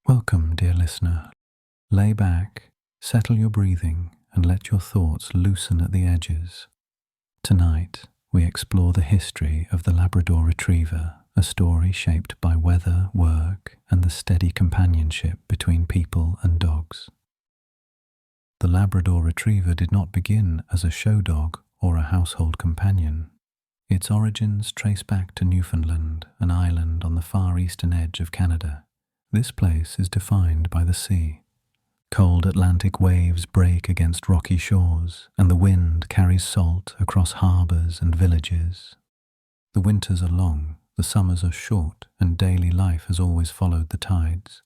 Welcome, dear listener. Lay back, settle your breathing, and let your thoughts loosen at the edges. Tonight, we explore the history of the Labrador Retriever, a story shaped by weather, work, and the steady companionship between people and dogs. The Labrador Retriever did not begin as a show dog or a household companion. Its origins trace back to Newfoundland, an island on the far eastern edge of Canada. This place is defined by the sea. Cold Atlantic waves break against rocky shores, and the wind carries salt across harbours and villages. The winters are long, the summers are short, and daily life has always followed the tides.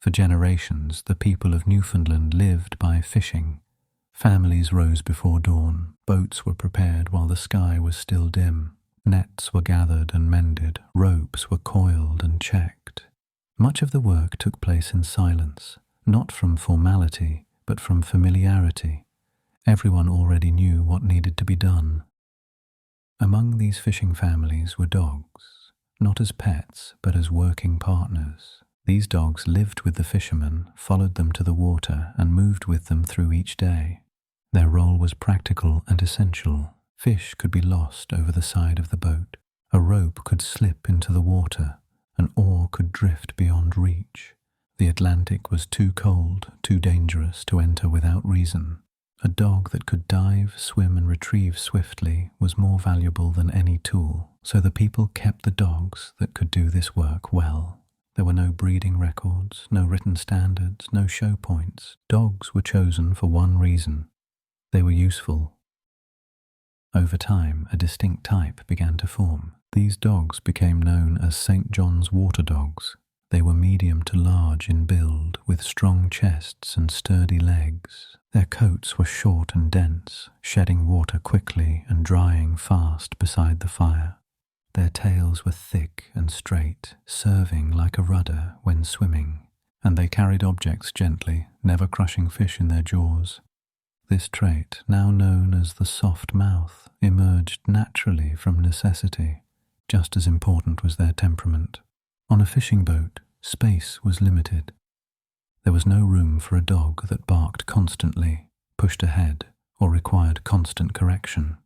For generations, the people of Newfoundland lived by fishing. Families rose before dawn, boats were prepared while the sky was still dim, nets were gathered and mended, ropes were coiled and checked. Much of the work took place in silence, not from formality, but from familiarity. Everyone already knew what needed to be done. Among these fishing families were dogs, not as pets, but as working partners. These dogs lived with the fishermen, followed them to the water, and moved with them through each day. Their role was practical and essential. Fish could be lost over the side of the boat. A rope could slip into the water. An oar could drift beyond reach. The Atlantic was too cold, too dangerous to enter without reason. A dog that could dive, swim, and retrieve swiftly was more valuable than any tool, so the people kept the dogs that could do this work well. There were no breeding records, no written standards, no show points. Dogs were chosen for one reason. They were useful. Over time, a distinct type began to form. These dogs became known as St. John's water dogs. They were medium to large in build, with strong chests and sturdy legs. Their coats were short and dense, shedding water quickly and drying fast beside the fire. Their tails were thick and straight, serving like a rudder when swimming, and they carried objects gently, never crushing fish in their jaws. This trait, now known as the soft mouth, emerged naturally from necessity. Just as important was their temperament. On a fishing boat, space was limited. There was no room for a dog that barked constantly, pushed ahead, or required constant correction.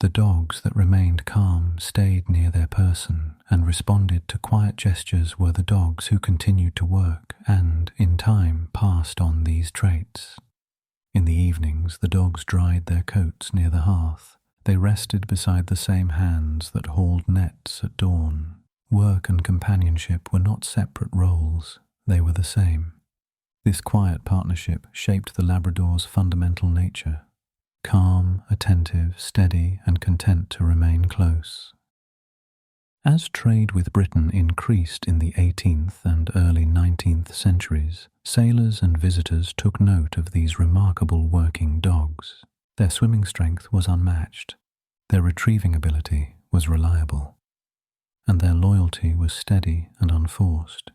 The dogs that remained calm stayed near their person and responded to quiet gestures were the dogs who continued to work and, in time, passed on these traits. In the evenings, the dogs dried their coats near the hearth. They rested beside the same hands that hauled nets at dawn. Work and companionship were not separate roles, they were the same. This quiet partnership shaped the Labrador's fundamental nature. Calm, attentive, steady, and content to remain close. As trade with Britain increased in the 18th and early 19th centuries, sailors and visitors took note of these remarkable working dogs. Their swimming strength was unmatched, their retrieving ability was reliable, and their loyalty was steady and unforced.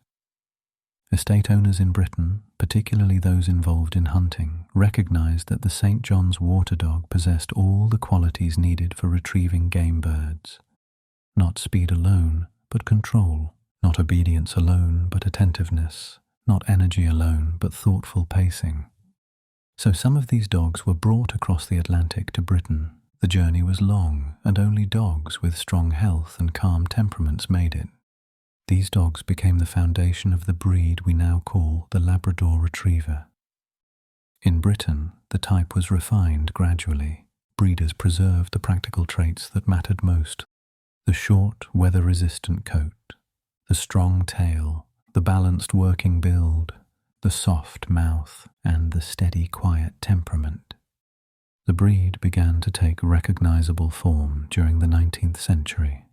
Estate owners in Britain, particularly those involved in hunting, recognized that the St. John's water dog possessed all the qualities needed for retrieving game birds. Not speed alone, but control. Not obedience alone, but attentiveness. Not energy alone, but thoughtful pacing. So some of these dogs were brought across the Atlantic to Britain. The journey was long, and only dogs with strong health and calm temperaments made it. These dogs became the foundation of the breed we now call the Labrador Retriever. In Britain, the type was refined gradually. Breeders preserved the practical traits that mattered most: the short, weather-resistant coat, the strong tail, the balanced working build, the soft mouth, and the steady, quiet temperament. The breed began to take recognizable form during the 19th century.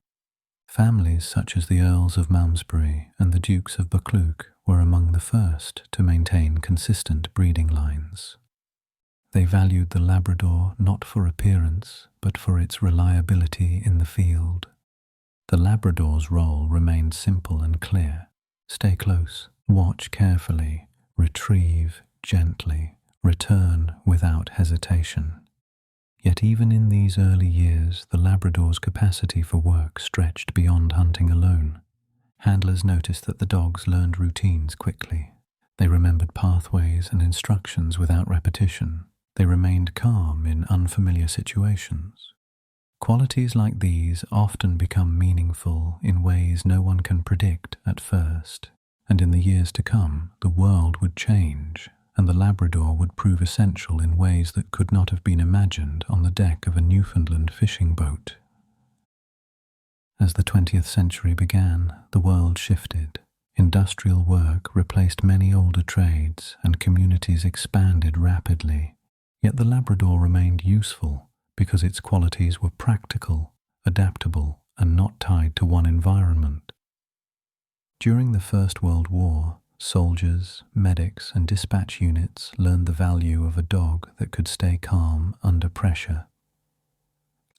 Families such as the Earls of Malmesbury and the Dukes of Buccleuch were among the first to maintain consistent breeding lines. They valued the Labrador not for appearance, but for its reliability in the field. The Labrador's role remained simple and clear: stay close, watch carefully, retrieve gently, return without hesitation. Yet even in these early years, the Labrador's capacity for work stretched beyond hunting alone. Handlers noticed that the dogs learned routines quickly. They remembered pathways and instructions without repetition. They remained calm in unfamiliar situations. Qualities like these often become meaningful in ways no one can predict at first, and in the years to come, the world would change, and the Labrador would prove essential in ways that could not have been imagined on the deck of a Newfoundland fishing boat. As the 20th century began, the world shifted. Industrial work replaced many older trades, and communities expanded rapidly. Yet the Labrador remained useful because its qualities were practical, adaptable, and not tied to one environment. During the First World War, soldiers, medics, and dispatch units learned the value of a dog that could stay calm under pressure.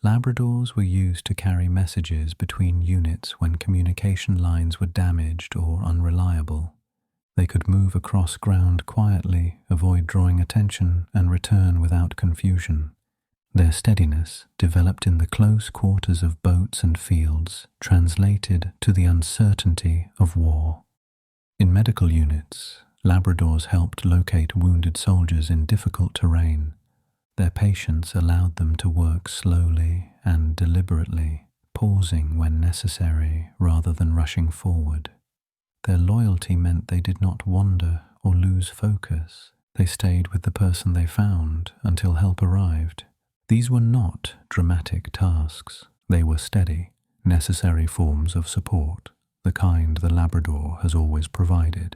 Labradors were used to carry messages between units when communication lines were damaged or unreliable. They could move across ground quietly, avoid drawing attention, and return without confusion. Their steadiness, developed in the close quarters of boats and fields, translated to the uncertainty of war. In medical units, Labradors helped locate wounded soldiers in difficult terrain. Their patience allowed them to work slowly and deliberately, pausing when necessary rather than rushing forward. Their loyalty meant they did not wander or lose focus. They stayed with the person they found until help arrived. These were not dramatic tasks. They were steady, necessary forms of support, the kind the Labrador has always provided.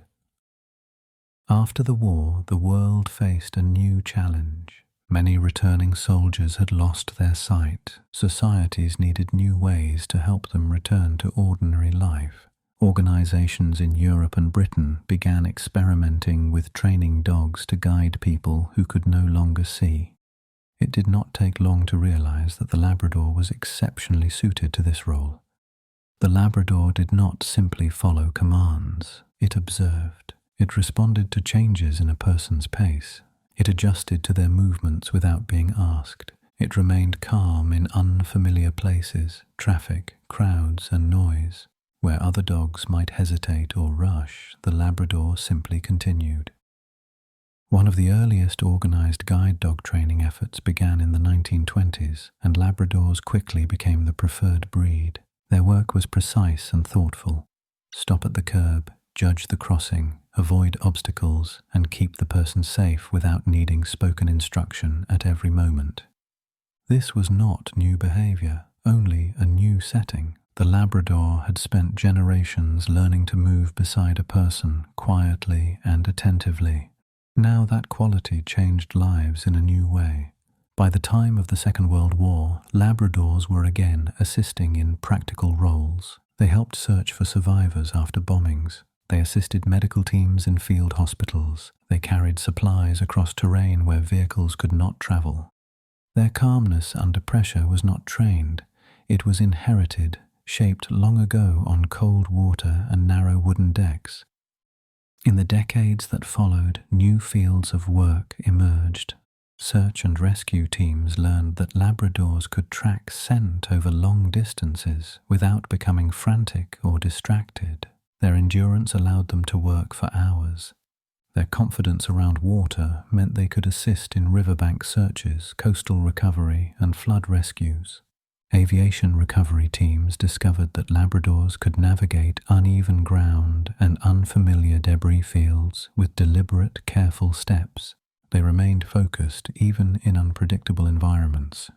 After the war, the world faced a new challenge. Many returning soldiers had lost their sight. Societies needed new ways to help them return to ordinary life. Organizations in Europe and Britain began experimenting with training dogs to guide people who could no longer see. It did not take long to realize that the Labrador was exceptionally suited to this role. The Labrador did not simply follow commands. It observed. It responded to changes in a person's pace. It adjusted to their movements without being asked. It remained calm in unfamiliar places, traffic, crowds, and noise. Where other dogs might hesitate or rush, the Labrador simply continued. One of the earliest organized guide dog training efforts began in the 1920s, and Labradors quickly became the preferred breed. Their work was precise and thoughtful. Stop at the curb, judge the crossing, avoid obstacles, and keep the person safe without needing spoken instruction at every moment. This was not new behavior, only a new setting. The Labrador had spent generations learning to move beside a person quietly and attentively. Now that quality changed lives in a new way. By the time of the Second World War, Labradors were again assisting in practical roles. They helped search for survivors after bombings. They assisted medical teams in field hospitals. They carried supplies across terrain where vehicles could not travel. Their calmness under pressure was not trained. It was inherited, shaped long ago on cold water and narrow wooden decks. In the decades that followed, new fields of work emerged. Search and rescue teams learned that Labradors could track scent over long distances without becoming frantic or distracted. Their endurance allowed them to work for hours. Their confidence around water meant they could assist in riverbank searches, coastal recovery, and flood rescues. Aviation recovery teams discovered that Labradors could navigate uneven ground and unfamiliar debris fields with deliberate, careful steps. They remained focused even in unpredictable environments.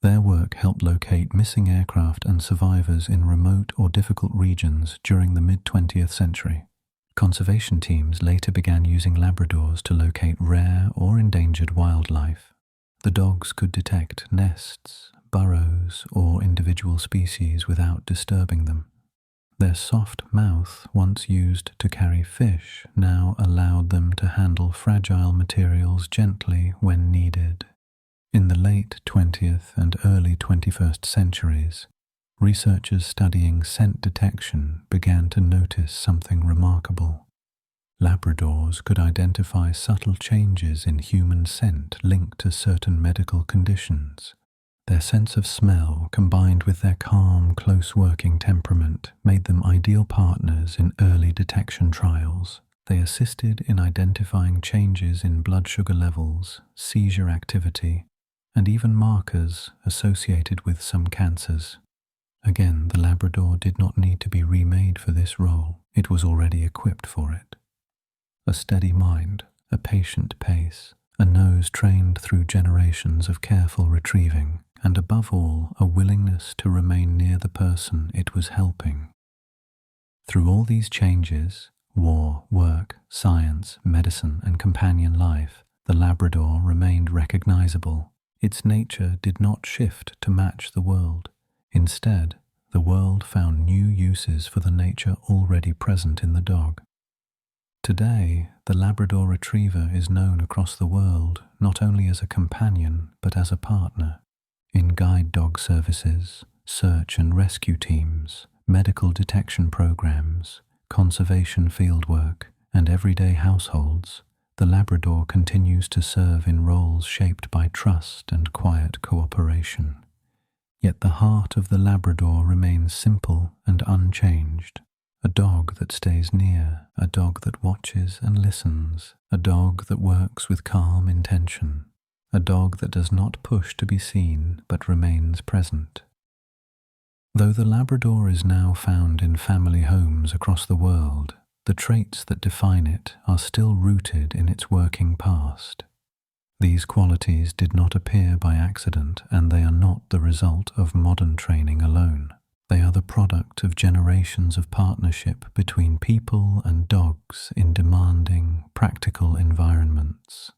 Their work helped locate missing aircraft and survivors in remote or difficult regions during the mid-20th century. Conservation teams later began using Labradors to locate rare or endangered wildlife. The dogs could detect nests, burrows, or individual species without disturbing them. Their soft mouth, once used to carry fish, now allowed them to handle fragile materials gently when needed. In the late 20th and early 21st centuries, researchers studying scent detection began to notice something remarkable. Labradors could identify subtle changes in human scent linked to certain medical conditions. Their sense of smell, combined with their calm, close-working temperament, made them ideal partners in early detection trials. They assisted in identifying changes in blood sugar levels, seizure activity, and even markers associated with some cancers. Again, the Labrador did not need to be remade for this role. It was already equipped for it. A steady mind, a patient pace, a nose trained through generations of careful retrieving, and above all, a willingness to remain near the person it was helping. Through all these changes, war, work, science, medicine, and companion life, the Labrador remained recognizable. Its nature did not shift to match the world. Instead, the world found new uses for the nature already present in the dog. Today, the Labrador Retriever is known across the world not only as a companion but as a partner. In guide dog services, search and rescue teams, medical detection programs, conservation fieldwork, and everyday households, the Labrador continues to serve in roles shaped by trust and quiet cooperation. Yet the heart of the Labrador remains simple and unchanged. A dog that stays near, a dog that watches and listens, a dog that works with calm intention, a dog that does not push to be seen but remains present. Though the Labrador is now found in family homes across the world, the traits that define it are still rooted in its working past. These qualities did not appear by accident, and they are not the result of modern training alone. They are the product of generations of partnership between people and dogs in demanding, practical environments.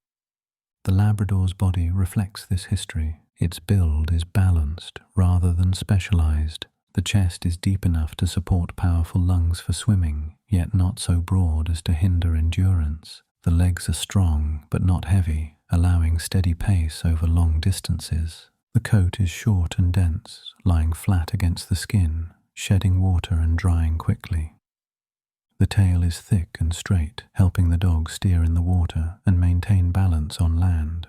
The Labrador's body reflects this history. Its build is balanced rather than specialized. The chest is deep enough to support powerful lungs for swimming, yet not so broad as to hinder endurance. The legs are strong but not heavy, allowing steady pace over long distances. The coat is short and dense, lying flat against the skin, shedding water and drying quickly. The tail is thick and straight, helping the dog steer in the water and maintain balance on land.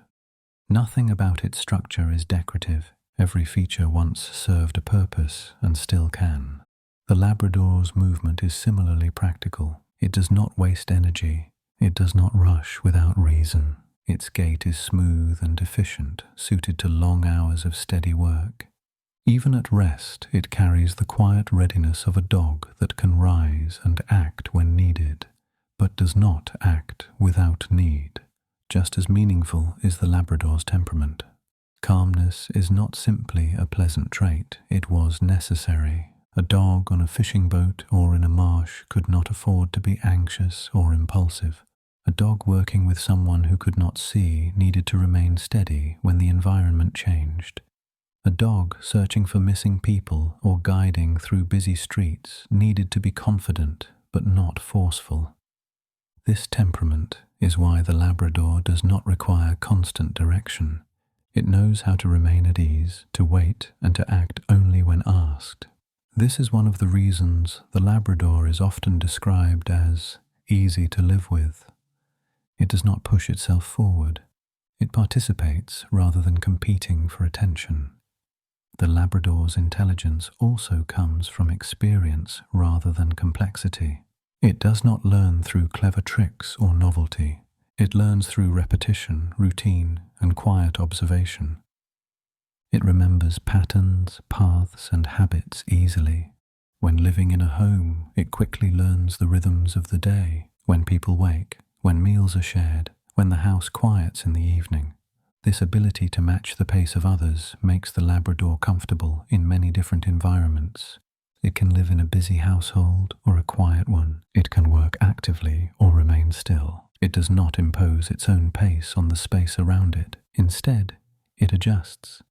Nothing about its structure is decorative. Every feature once served a purpose and still can. The Labrador's movement is similarly practical. It does not waste energy. It does not rush without reason. Its gait is smooth and efficient, suited to long hours of steady work. Even at rest, it carries the quiet readiness of a dog that can rise and act when needed, but does not act without need. Just as meaningful is the Labrador's temperament. Calmness is not simply a pleasant trait, it was necessary. A dog on a fishing boat or in a marsh could not afford to be anxious or impulsive. A dog working with someone who could not see needed to remain steady when the environment changed. A dog searching for missing people or guiding through busy streets needed to be confident but not forceful. This temperament is why the Labrador does not require constant direction. It knows how to remain at ease, to wait, and to act only when asked. This is one of the reasons the Labrador is often described as easy to live with. It does not push itself forward. It participates rather than competing for attention. The Labrador's intelligence also comes from experience rather than complexity. It does not learn through clever tricks or novelty. It learns through repetition, routine, and quiet observation. It remembers patterns, paths, and habits easily. When living in a home, it quickly learns the rhythms of the day, when people wake, when meals are shared, when the house quiets in the evening. This ability to match the pace of others makes the Labrador comfortable in many different environments. It can live in a busy household or a quiet one. It can work actively or remain still. It does not impose its own pace on the space around it. Instead, it adjusts.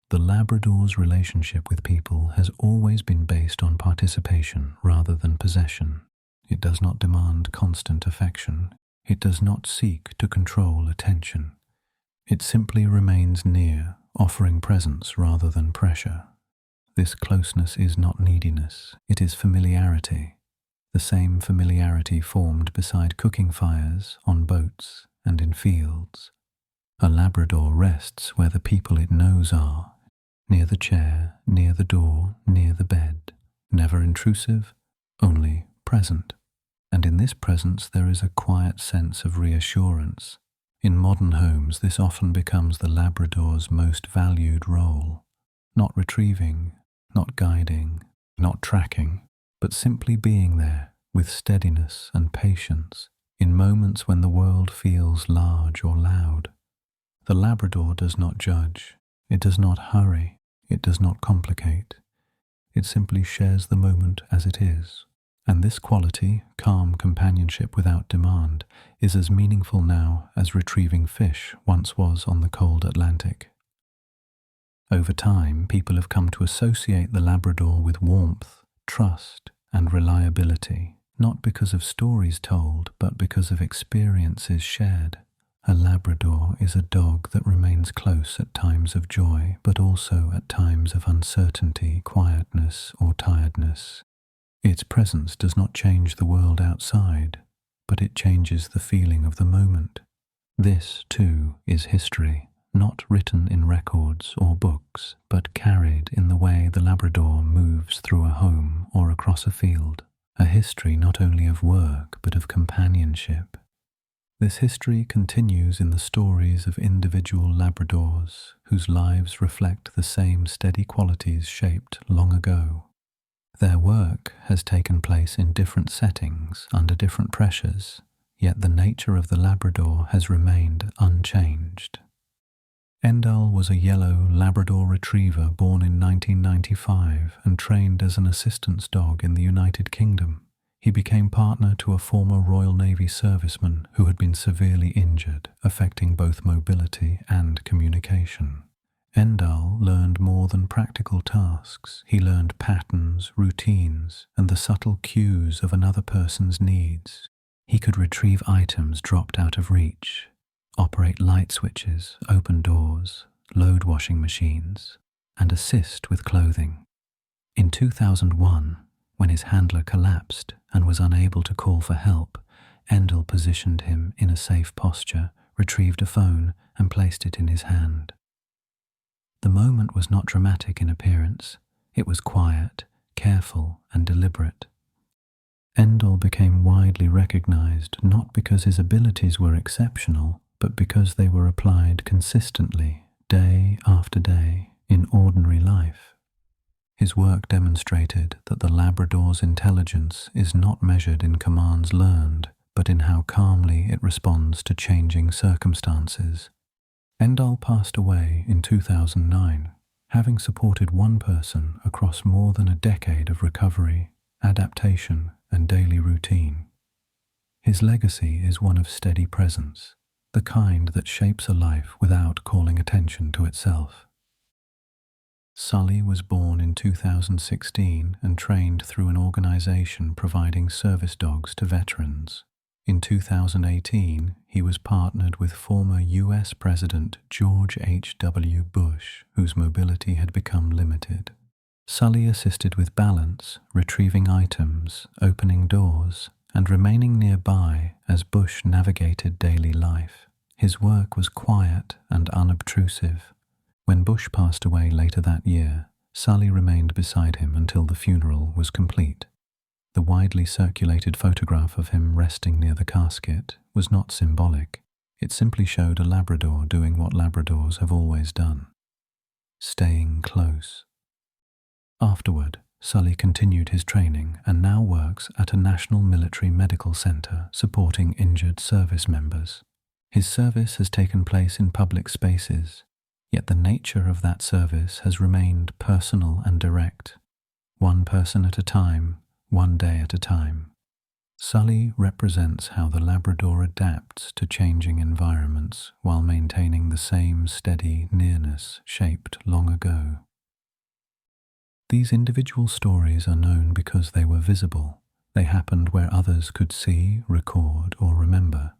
The Labrador's relationship with people has always been based on participation rather than possession. It does not demand constant affection. It does not seek to control attention. It simply remains near, offering presence rather than pressure. This closeness is not neediness, it is familiarity. The same familiarity formed beside cooking fires, on boats, and in fields. A Labrador rests where the people it knows are, near the chair, near the door, near the bed, never intrusive, only present. And in this presence there is a quiet sense of reassurance. In modern homes, this often becomes the Labrador's most valued role. Not retrieving, not guiding, not tracking, but simply being there with steadiness and patience in moments when the world feels large or loud. The Labrador does not judge, it does not hurry, it does not complicate. It simply shares the moment as it is. And this quality, calm companionship without demand, is as meaningful now as retrieving fish once was on the cold Atlantic. Over time, people have come to associate the Labrador with warmth, trust, and reliability, not because of stories told, but because of experiences shared. A Labrador is a dog that remains close at times of joy, but also at times of uncertainty, quietness, or tiredness. Its presence does not change the world outside, but it changes the feeling of the moment. This, too, is history, not written in records or books, but carried in the way the Labrador moves through a home or across a field. A history not only of work, but of companionship. This history continues in the stories of individual Labradors whose lives reflect the same steady qualities shaped long ago. Their work has taken place in different settings, under different pressures, yet the nature of the Labrador has remained unchanged. Endal was a yellow Labrador Retriever born in 1995 and trained as an assistance dog in the United Kingdom. He became partner to a former Royal Navy serviceman who had been severely injured, affecting both mobility and communication. Endal learned more than practical tasks. He learned patterns, routines, and the subtle cues of another person's needs. He could retrieve items dropped out of reach, operate light switches, open doors, load washing machines, and assist with clothing. In 2001, when his handler collapsed and was unable to call for help, Endal positioned him in a safe posture, retrieved a phone, and placed it in his hand. The moment was not dramatic in appearance. It was quiet, careful, and deliberate. Endal became widely recognized not because his abilities were exceptional, but because they were applied consistently, day after day, in ordinary life. His work demonstrated that the Labrador's intelligence is not measured in commands learned, but in how calmly it responds to changing circumstances. Endal passed away in 2009, having supported one person across more than a decade of recovery, adaptation, and daily routine. His legacy is one of steady presence, the kind that shapes a life without calling attention to itself. Sully was born in 2016 and trained through an organization providing service dogs to veterans. In 2018, he was partnered with former US President George H.W. Bush, whose mobility had become limited. Sully assisted with balance, retrieving items, opening doors, and remaining nearby as Bush navigated daily life. His work was quiet and unobtrusive. When Bush passed away later that year, Sully remained beside him until the funeral was complete. The widely circulated photograph of him resting near the casket was not symbolic. It simply showed a Labrador doing what Labradors have always done, staying close. Afterward, Sully continued his training and now works at a national military medical center supporting injured service members. His service has taken place in public spaces, yet the nature of that service has remained personal and direct, one person at a time, one day at a time. Sully represents how the Labrador adapts to changing environments while maintaining the same steady nearness shaped long ago. These individual stories are known because they were visible. They happened where others could see, record, or remember.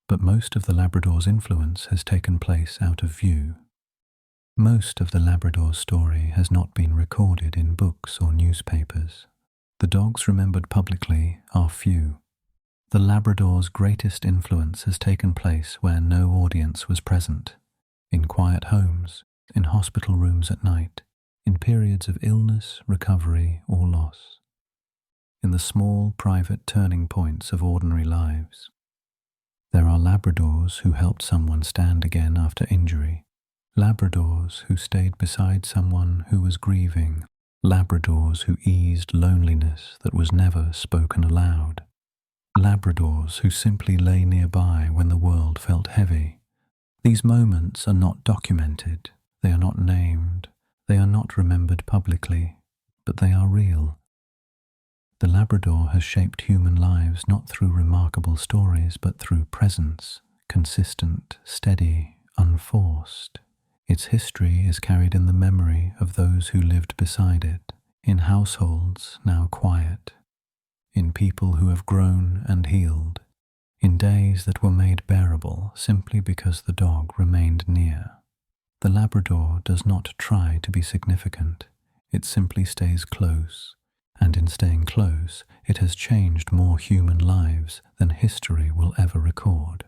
But most of the Labrador's influence has taken place out of view. Most of the Labrador story has not been recorded in books or newspapers. The dogs remembered publicly are few. The Labrador's greatest influence has taken place where no audience was present, in quiet homes, in hospital rooms at night, in periods of illness, recovery, or loss, in the small, private turning points of ordinary lives. There are Labradors who helped someone stand again after injury, Labradors who stayed beside someone who was grieving, Labradors who eased loneliness that was never spoken aloud, Labradors who simply lay nearby when the world felt heavy. These moments are not documented, they are not named, they are not remembered publicly, but they are real. The Labrador has shaped human lives not through remarkable stories, but through presence, consistent, steady, unforced. Its history is carried in the memory of those who lived beside it, in households now quiet, in people who have grown and healed, in days that were made bearable simply because the dog remained near. The Labrador does not try to be significant, it simply stays close, and in staying close, it has changed more human lives than history will ever record.